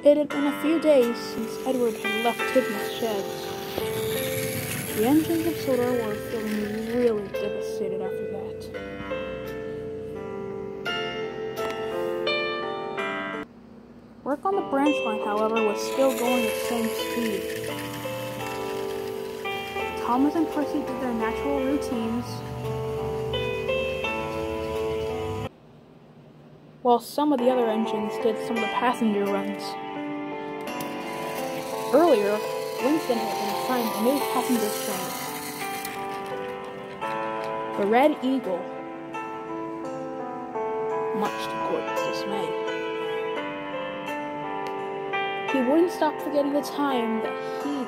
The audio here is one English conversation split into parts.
It had been a few days since Edward had left Tidmouth's sheds. The engines of Sodor were feeling really devastated after that. Work on the branch line, however, was still going at the same speed. Thomas and Percy did their natural routines, while some of the other engines did some of the passenger runs. Earlier, Winston had been assigned a new passenger train, the Red Eagle, much to Gordon's dismay. He wouldn't stop forgetting the time that he,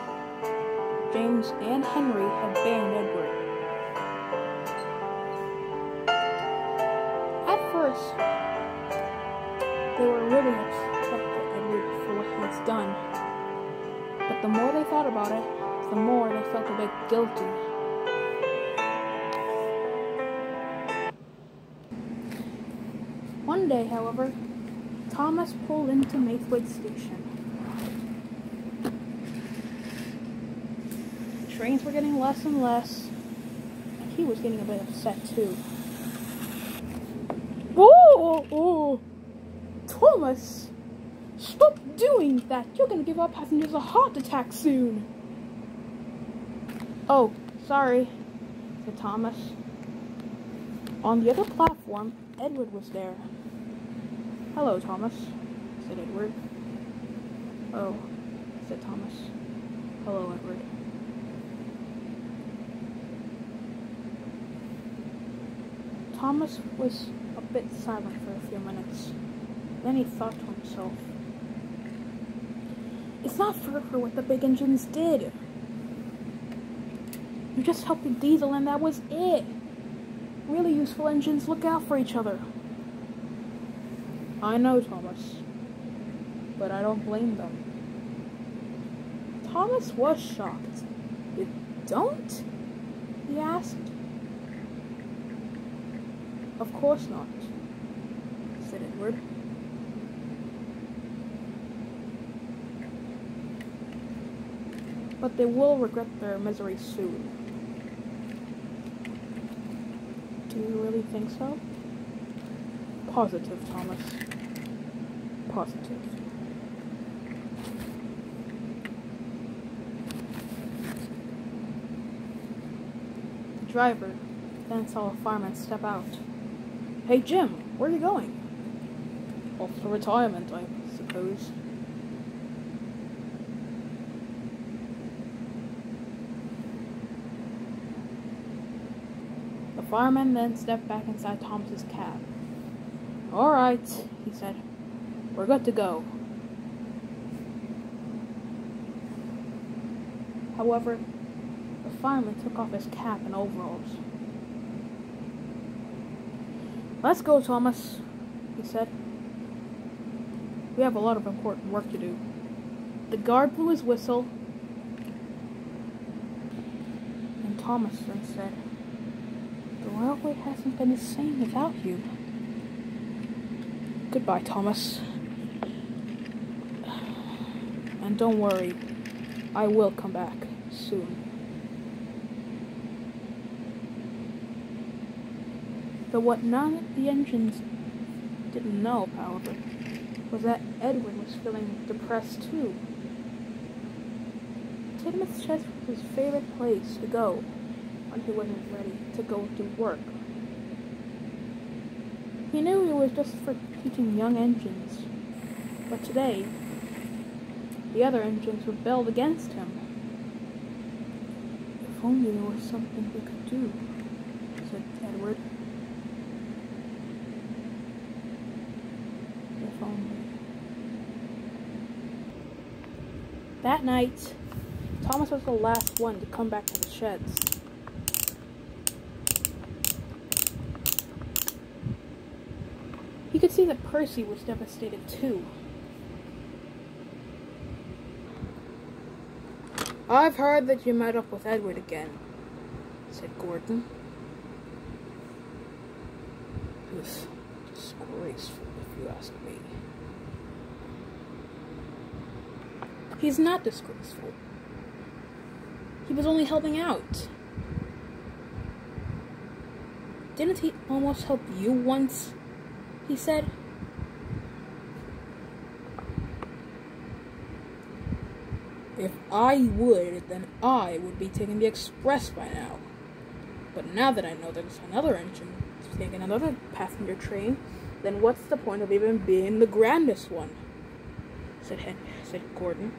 James, and Henry had banned Edward. At first, they were really upset at Edward for what he had done. But the more they thought about it, the more they felt a bit guilty. One day, however, Thomas pulled into Maithwood Station. The trains were getting less and less, and he was getting a bit upset too. Oh! Thomas! Stop doing that! You're gonna give our passengers a heart attack soon! Oh, sorry, said Thomas. On the other platform, Edward was there. Hello, Thomas, said Edward. Oh, said Thomas. Hello, Edward. Thomas was a bit silent for a few minutes. Then he thought to himself, it's not fair for what the big engines did. You just helped the diesel and that was it. Really useful engines look out for each other. I know, Thomas, but I don't blame them. Thomas was shocked. You don't? He asked. Of course not, said Edward. But they will regret their misery soon. Do you really think so? Positive, Thomas. Positive. The driver then saw a fireman step out. Hey, Jim, where are you going? Off to retirement, I suppose. The fireman then stepped back inside Thomas's cab. All right, he said. We're good to go. However, the fireman took off his cap and overalls. Let's go, Thomas, he said. We have a lot of important work to do. The guard blew his whistle, and Thomas then said, the railway hasn't been the same without you. Goodbye, Thomas. And don't worry, I will come back soon. But what none of the engines didn't know, however, was that Edward was feeling depressed too. Tidmouth's chest was his favorite place to go when he wasn't ready to go to work. He knew it was just for teaching young engines, but today, the other engines rebelled against him. If only there was something we could do, said Edward. If only. That night, Thomas was the last one to come back to the sheds. He could see that Percy was devastated too. I've heard that you met up with Edward again, said Gordon. It was disgraceful, if you ask me. He's not disgraceful. He was only helping out. Didn't he almost help you once? He said. If I would, then I would be taking the express by now. But now that I know there's another engine to take another passenger train, then what's the point of even being the grandest one? Said Gordon.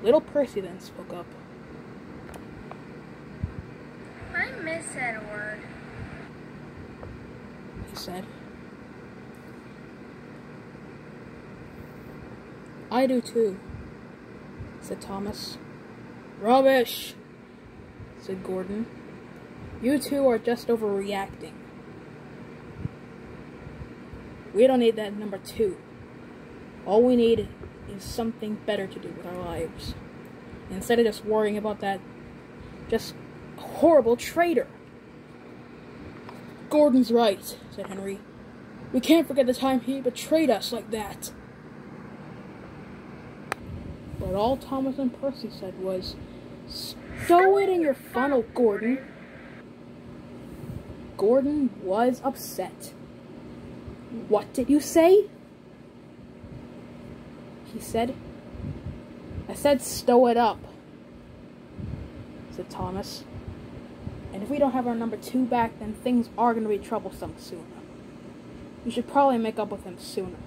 Little Percy then spoke up. I miss Edward, He said. I do too, said Thomas. Rubbish, said Gordon. You two are just overreacting. We don't need that number 2. All we need is something better to do with our lives. Instead of just worrying about that just horrible traitor. Gordon's right, said Henry. We can't forget the time he betrayed us like that. But all Thomas and Percy said was, stow it in your funnel, Gordon. Gordon was upset. What did you say? He said. I said stow it up, said Thomas. And if we don't have our number 2 back, then things are going to be troublesome sooner. You should probably make up with him sooner,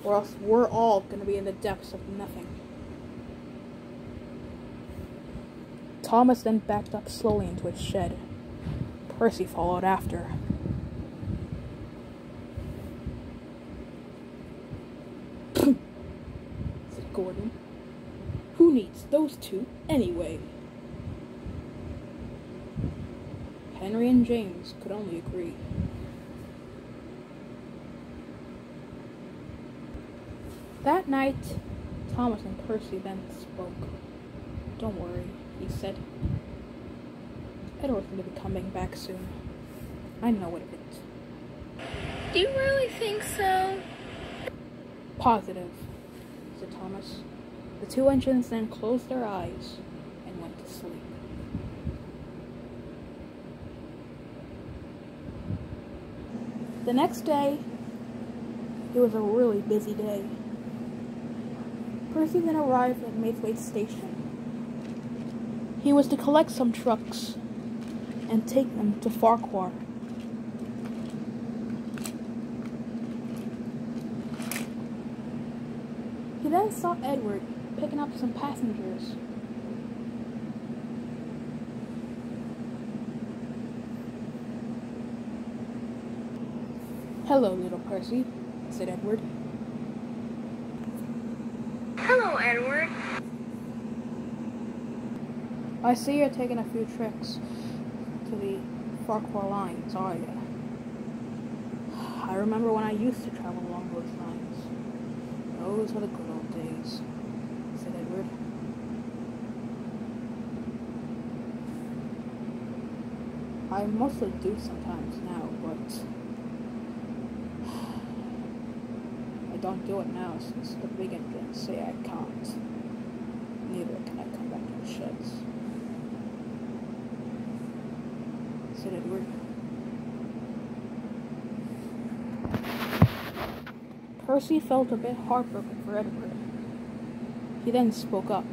or else we're all going to be in the depths of nothing. Thomas then backed up slowly into his shed. Percy followed after. Said Gordon. Who needs those 2 anyway? Henry and James could only agree. That night, Thomas and Percy then spoke. Don't worry, he said. Edward's going to be coming back soon. I know it. do you really think so? Positive, said Thomas. The 2 engines then closed their eyes and went to sleep. The next day, it was a really busy day. Percy then arrived at Maithwaite Station. He was to collect some trucks and take them to Farquhar. He then saw Edward picking up some passengers. Hello, little Percy, said Edward. Hello, Edward. I see you're taking a few trips to the Farquhar lines, are you? I remember when I used to travel along those lines. Those were the good old days, said Edward. I mostly do sometimes now, but I don't do it now since the big engines say I can't. Neither can I come back to the sheds, said Edward. Percy felt a bit heartbroken for Edward. He then spoke up.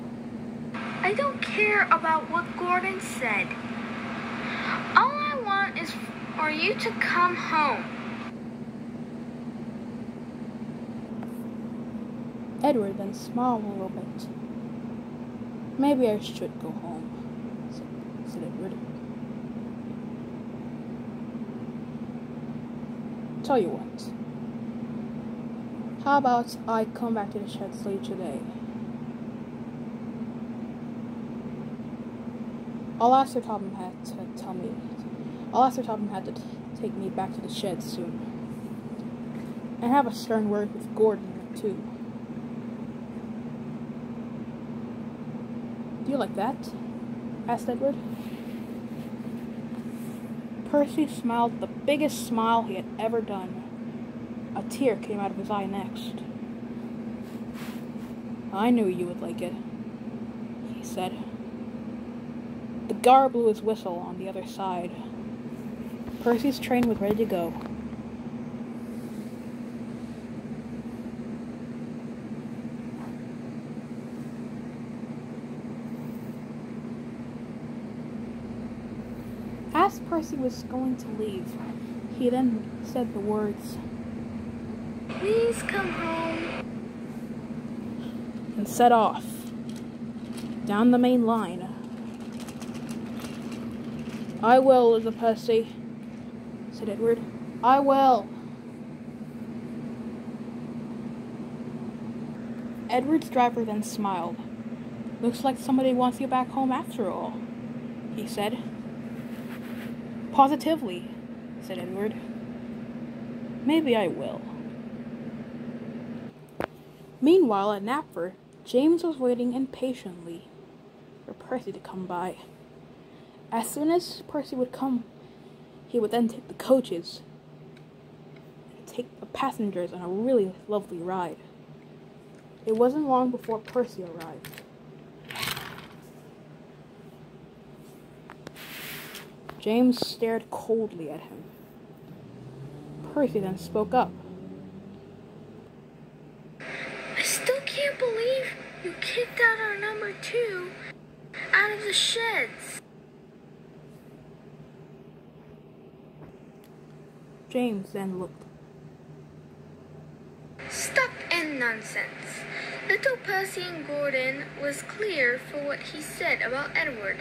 I don't care about what Gordon said. All I want is for you to come home. Edward then smiled a little bit. Maybe I should go home, said Edward. Tell you what. How about I come back to the sheds later today? I'll ask Sir Topham Hatt to take me back to the sheds soon. And have a stern word with Gordon, too. Do you like that? Asked Edward. Percy smiled the biggest smile he had ever done. A tear came out of his eye next. "I knew you would like it," he said. The guard blew his whistle on the other side. Percy's train was ready to go. As Percy was going to leave, he then said the words, "Please come home," and set off down the main line. "I will, Little Percy," said Edward. "I will." Edward's driver then smiled. "Looks like somebody wants you back home after all," he said. "Positively," said Edward. "Maybe I will." Meanwhile, at Knapford, James was waiting impatiently for Percy to come by. As soon as Percy would come, he would then take the coaches and take the passengers on a really lovely ride. It wasn't long before Percy arrived. James stared coldly at him. Percy then spoke up. "I still can't believe you kicked out our number 2 out of the sheds." James then looked. "Stuff and nonsense. Little Percy and Gordon was clear for what he said about Edward."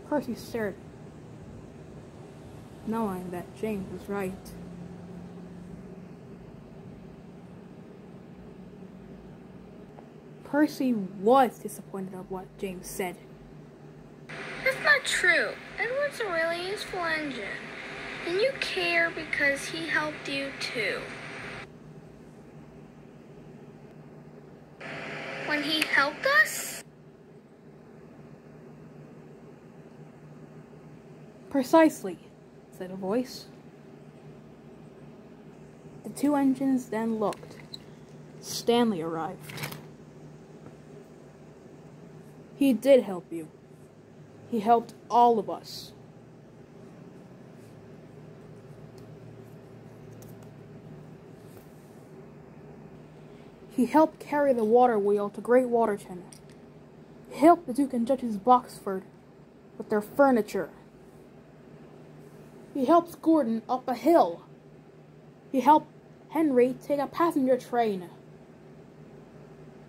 Percy stared, knowing that James was right. Percy was disappointed at what James said. "That's not true. Edward's a really useful engine. And you care because he helped you too." "When he helped us?" "Precisely," said a voice. The two engines then looked. Stanley arrived. "He did help you. He helped all of us." He helped carry the water wheel to Great Waterton. He helped the Duke and Duchess of Boxford with their furniture. He helped Gordon up a hill. He helped Henry take a passenger train.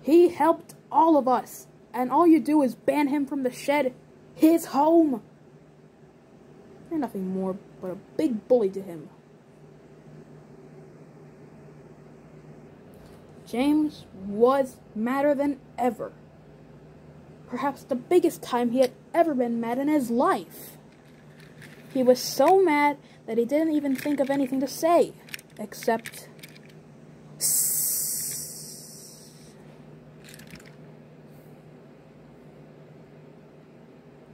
He helped all of us, and all you do is ban him from the shed, his home. You're nothing more but a big bully to him. James was madder than ever. Perhaps the biggest time he had ever been mad in his life. He was so mad that he didn't even think of anything to say, except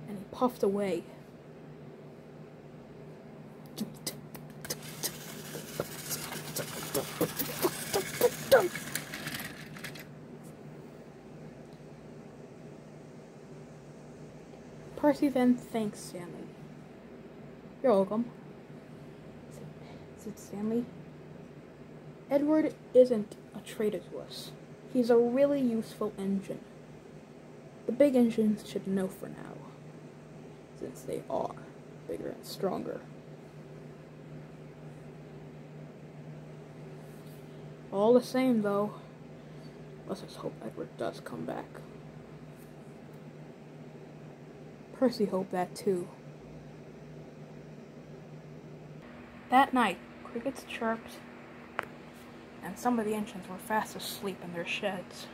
and he puffed away. Percy then thanked Stanley. "You're welcome," said Stanley. "Edward isn't a traitor to us. He's a really useful engine. The big engines should know for now, since they are bigger and stronger. All the same, though, let's just hope Edward does come back." Percy hoped that too. That night, crickets chirped, and some of the engines were fast asleep in their sheds.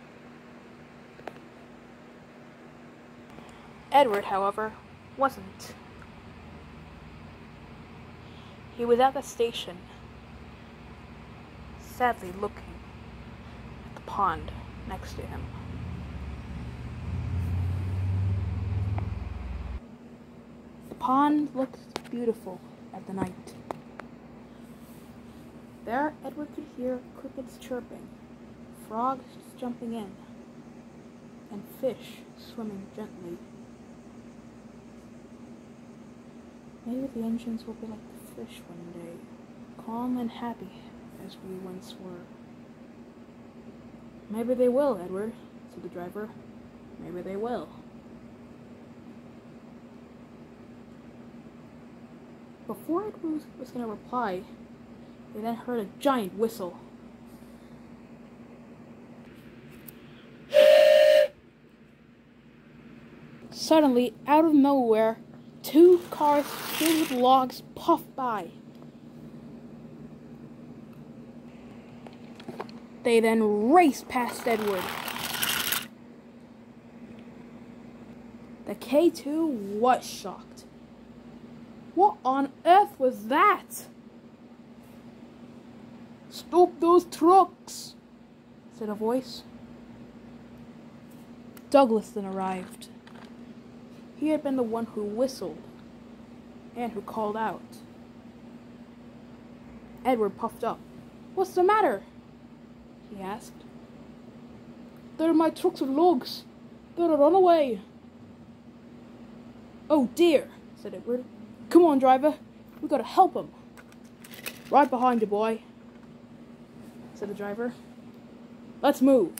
Edward, however, wasn't. He was at the station, sadly looking at the pond next to him. The pond looked beautiful at the night. There, Edward could hear crickets chirping, frogs jumping in, and fish swimming gently. Maybe the engines will be like the fish one day, calm and happy as we once were. Maybe they will, Edward, said the driver. Maybe they will. Before Edward was going to reply, they then heard a giant whistle. Suddenly, out of nowhere, 2 cars filled with logs puffed by. They then raced past Edward. The K2 was shocked. What on earth was that? "Stop those trucks," said a voice. Douglas then arrived. He had been the one who whistled and who called out. Edward puffed up. "What's the matter?" he asked. "They're my trucks with logs. They're a runaway." "Oh dear," said Edward. "Come on, driver. We gotta help him." "Right behind you, boy," said the driver. "Let's move."